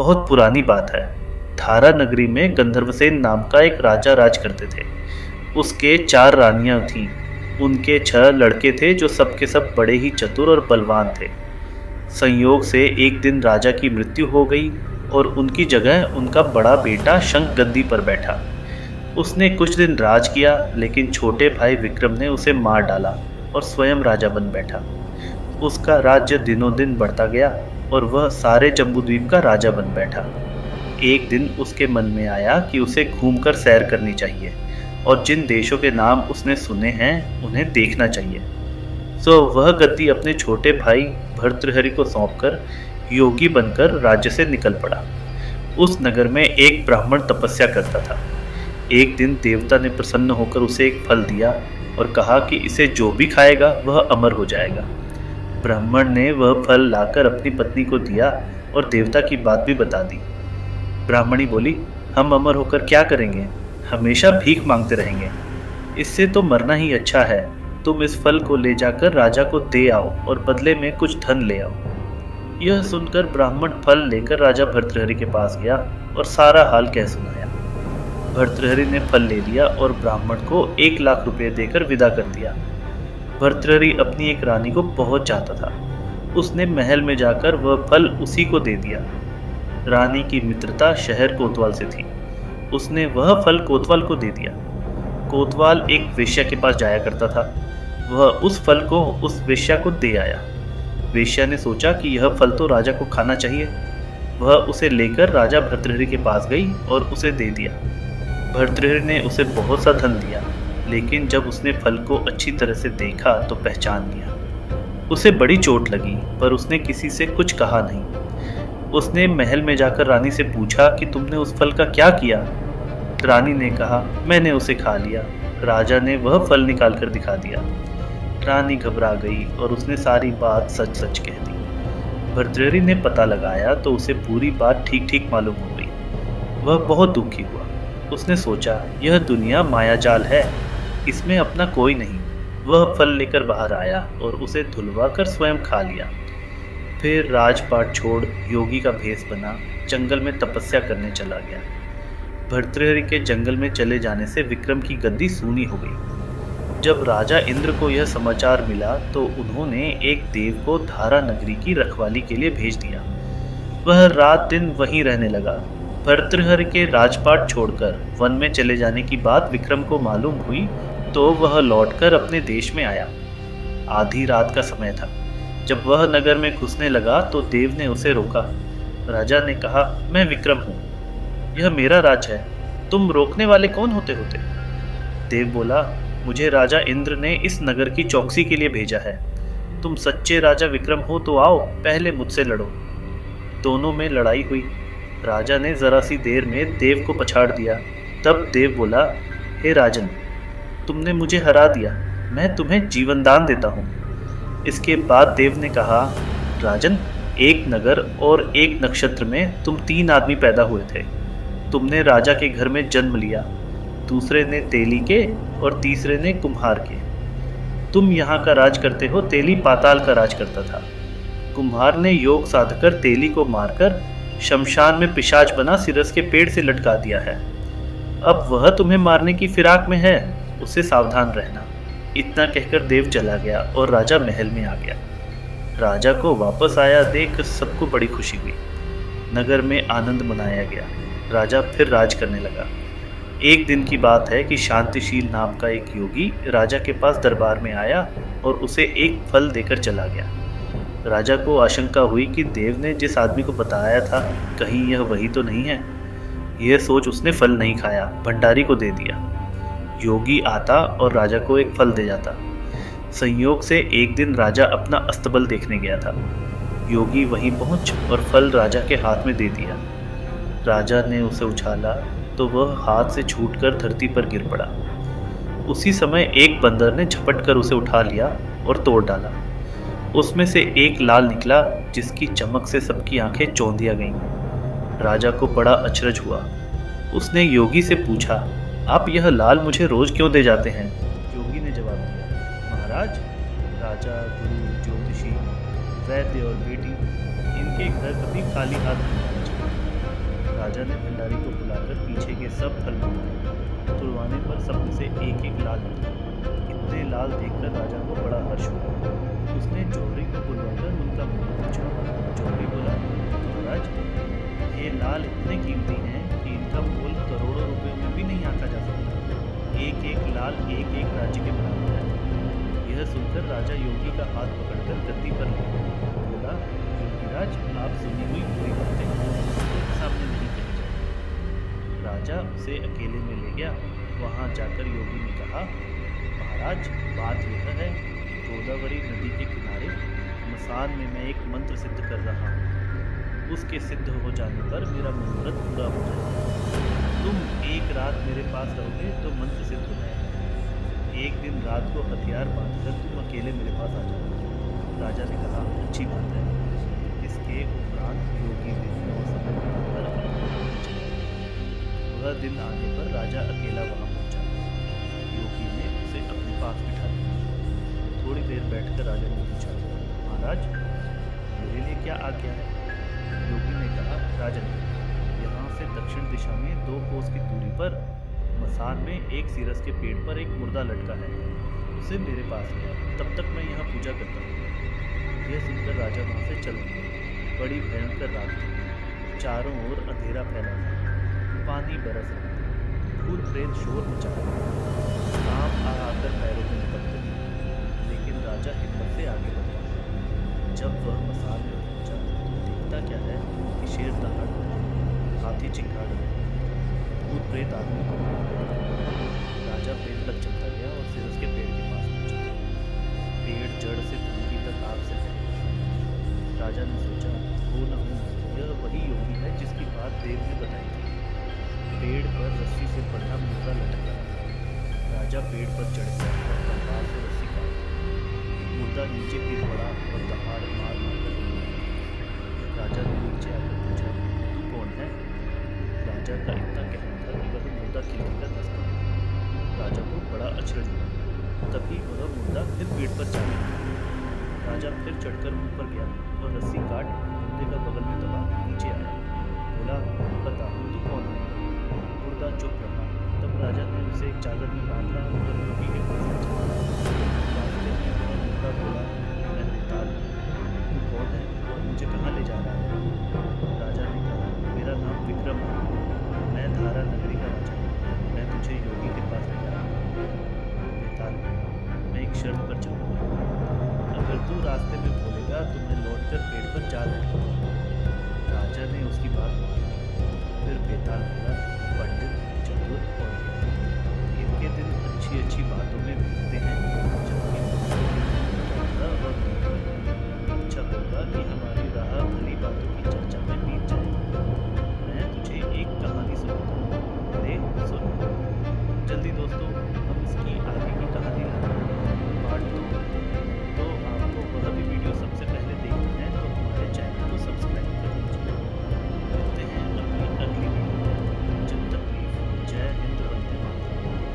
बहुत पुरानी बात है। धारा नगरी में गंधर्वसेन नाम का एक राजा राज करते थे। उसके 4 रानियां थीं। उनके 6 लड़के थे जो सब के सब बड़े ही चतुर और बलवान थे। संयोग से एक दिन राजा की मृत्यु हो गई और उनकी जगह उनका बड़ा बेटा शंख गद्दी पर बैठा। उसने कुछ दिन राज किया, लेकिन छोटे भाई विक्रम ने उसे मार डाला और स्वयं राजा बन बैठा। उसका राज्य दिनों दिन बढ़ता गया और वह सारे जम्बूद्वीप का राजा बन बैठा। एक दिन उसके मन में आया कि उसे घूमकर सैर करनी चाहिए और जिन देशों के नाम उसने सुने हैं उन्हें देखना चाहिए। सो वह गद्दी अपने छोटे भाई भर्तृहरि को सौंपकर योगी बनकर राज्य से निकल पड़ा। उस नगर में एक ब्राह्मण तपस्या करता था। एक दिन देवता ने प्रसन्न होकर उसे एक फल दिया और कहा कि इसे जो भी खाएगा वह अमर हो जाएगा। ब्राह्मण ने वह फल लाकर अपनी पत्नी को दिया और देवता की बात भी बता दी। ब्राह्मणी बोली, हम अमर होकर क्या करेंगे? हमेशा भीख मांगते रहेंगे। इससे तो मरना ही अच्छा है। तुम इस फल को ले जाकर राजा को दे आओ और बदले में कुछ धन ले आओ। यह सुनकर ब्राह्मण फल लेकर राजा भर्तृहरि के पास गया और सारा हाल कह सुनाया। भर्तृहरि ने फल ले लिया और ब्राह्मण को 1 लाख रुपए देकर विदा कर दिया। भर्तृहरि अपनी एक रानी को बहुत चाहता था। उसने महल में जाकर वह फल उसी को दे दिया। रानी की मित्रता शहर कोतवाल से थी। उसने वह फल कोतवाल को दे दिया। कोतवाल एक वेश्या के पास जाया करता था। वह उस फल को उस वेश्या को दे आया। वेश्या ने सोचा कि यह फल तो राजा को खाना चाहिए। वह उसे लेकर राजा भर्तृहरि के पास गई और उसे दे दिया। भर्तृहरि ने उसे बहुत सा धन दिया, लेकिन जब उसने फल को अच्छी तरह से देखा तो पहचान लिया। उसे बड़ी चोट लगी, पर उसने किसी से कुछ कहा नहीं। उसने महल में जाकर रानी से पूछा कि तुमने उस फल का क्या किया? रानी ने कहा, मैंने उसे खा लिया। राजा ने वह फल निकाल कर दिखा दिया। रानी घबरा गई और उसने सारी बात सच सच कह दी। भर्तृहरि ने पता लगाया तो उसे पूरी बात ठीक ठीक मालूम हो गई। वह बहुत दुखी हुआ। उसने सोचा, यह दुनिया मायाजाल है, इसमें अपना कोई नहीं। वह फल लेकर बाहर आया और उसे धुलवा कर स्वयं खा लिया। फिर राजपाट छोड़ योगी का भेष बना जंगल में तपस्या करने चला गया। भर्तृहरि के जंगल में चले जाने से विक्रम की गद्दी सूनी हो गई। जब राजा इंद्र को यह समाचार मिला तो उन्होंने एक देव को धारा नगरी की रखवाली के लिए भेज दिया। वह रात दिन वहीं रहने लगा। भर्तृहरि के राजपाट छोड़कर वन में चले जाने की बात विक्रम को मालूम हुई तो वह लौटकर अपने देश में आया। आधी रात का समय था। जब वह नगर में घुसने लगा तो देव ने उसे रोका। राजा ने कहा, मैं विक्रम हूँ, यह मेरा राज्य है, तुम रोकने वाले कौन होते? देव बोला, मुझे राजा इंद्र ने इस नगर की चौकसी के लिए भेजा है। तुम सच्चे राजा विक्रम हो तो आओ, पहले मुझसे लड़ो। दोनों में लड़ाई हुई। राजा ने जरा सी देर में देव को पछाड़ दिया। तब देव बोला, हे राजन, तुमने मुझे हरा दिया, मैं तुम्हें जीवन दान देता हूँ। इसके बाद देव ने कहा, राजन, एक नगर और एक नक्षत्र में तुम 3 आदमी पैदा हुए थे। तुमने राजा के घर में जन्म लिया, दूसरे ने तेली के और तीसरे ने कुम्हार के। तुम यहाँ का राज करते हो, तेली पाताल का राज करता था। कुम्हार ने योग साधकर तेली को मारकर शमशान में पिशाच बना सिरस के पेड़ से लटका दिया है। अब वह तुम्हें मारने की फिराक में है, उससे सावधान रहना। इतना कहकर देव चला गया और राजा महल में आ गया। राजा को वापस आया देख सबको बड़ी खुशी हुई। नगर में आनंद मनाया गया। राजा फिर राज करने लगा। एक दिन की बात है कि शांतिशील नाम का एक योगी राजा के पास दरबार में आया और उसे एक फल देकर चला गया। राजा को आशंका हुई कि देव ने जिस आदमी को बताया था कहीं यह वही तो नहीं है। यह सोच उसने फल नहीं खाया, भंडारी को दे दिया। योगी आता और राजा को एक फल दे जाता। संयोग से एक दिन राजा अपना अस्तबल देखने गया था। योगी वहीं पहुंच और फल राजा के हाथ में दे दिया। राजा ने उसे उछाला तो वह हाथ से छूटकर धरती पर गिर पड़ा। उसी समय एक बंदर ने झपट कर उसे उठा लिया और तोड़ डाला। उसमें से एक लाल निकला जिसकी चमक से सबकी आंखें चौंधिया गईं। राजा को बड़ा अचरज हुआ। उसने योगी से पूछा, आप यह लाल मुझे रोज क्यों दे जाते हैं? योगी ने जवाब दिया, महाराज, राजा, गुरु, ज्योतिषी, वैद्य और बेटी, इनके घर कभी खाली हाथ नहीं आना चाहिए। राजा ने भंडारी को बुलाकर पीछे के सब फल मंगवाए। तुड़वाने पर सब में से एक एक लाल निकला। इतने लाल देखकर राजा को बड़ा हर्ष हुआ। उसने जौहरी को बुलवाकर उनका मूल्य पूछा। जौहरी बोला, महाराज, ये लाल इतने कीमती हैं कि इनका मोल करोड़ों रुपयों में भी नहीं आंका जा सकता। एक एक लाल एक एक राज्य के बराबर है। यह सुनकर राजा योगी का हाथ पकड़कर गद्दी पर ले गया। बोला, योगीराज, आप सुनी हुई बुरी बातें सामने नहीं कही जाए। राजा उसे अकेले में ले गया। वहां जाकर योगी ने कहा, महाराज, बात यह है कि गोदावरी नदी के किनारे मसान में मैं एक मंत्र सिद्ध कर रहा हूँ। उसके सिद्ध हो जाने पर मेरा मनोरथ पूरा हो जाएगा। तुम एक रात मेरे पास रहोगे तो मंत्र सिद्ध हो जाएगा। एक दिन रात को हथियार बांधकर तुम अकेले मेरे पास आ जाओ। राजा ने कहा, अच्छी बात है। इसके उपरांत योगी ने समय बनाकर वह दिन आने पर राजा अकेला वहां पहुंचा। योगी ने उसे अपने पास बिठा दिया। थोड़ी देर बैठकर राजा ने पूछा, महाराज, मेरे लिए क्या आज्ञा है? योगी ने कहा, राजन, यहाँ से दक्षिण दिशा में 2 कोस की दूरी पर मसान में एक सीरस के पेड़ पर एक मुर्दा लटका है। उसे मेरे पास ले आओ, तब तक मैं यहाँ पूजा करता हूँ। यह सुनकर राजा वहाँ से चल दिया। बड़ी भयंकर रात थी। चारों ओर अंधेरा फैला था। पानी बरस रहा था। भूत प्रेत शोर मचा रहे थे। सांप आ आकर पैरों में निपटते थे। लेकिन राजा हिम्मत से आगे बढ़ता था। जब वह मसान में पहुंचा तो देखता क्या है कि शेर दहाड़ रहे, हाथी चिंगाड़ रहे, भूत प्रेत आदमी को मार रहे थे। राजा पेड़ तक चलता गया और सिरस के पेड़ के पास पहुंचा। पेड़ जड़ से धमकी तक आग से फैल गया। राजा ने सोचा, हो न हो यह वही योगी है जिसकी बात देव ने बताई थी। पेड़ पर रस्सी से बंधा मुर्दा लटक रहा था। राजा पेड़ पर चढ़ गया और तलवार से रस्सी काटी। मुर्दा नीचे गिर पड़ा और दहाड़ मार कर गिरा। राजा ने नीचे आकर पूछा, तू कौन है? राजा का इतना कहना था कि वह मुर्दा खिलकर हंस पड़ा। राजा को बड़ा अचरज हुआ। तभी वह मुर्दा फिर पेड़ पर जा गया। राजा फिर चढ़कर ऊपर गया और रस्सी काट मुर्दे का बगल में दबा नीचे आया।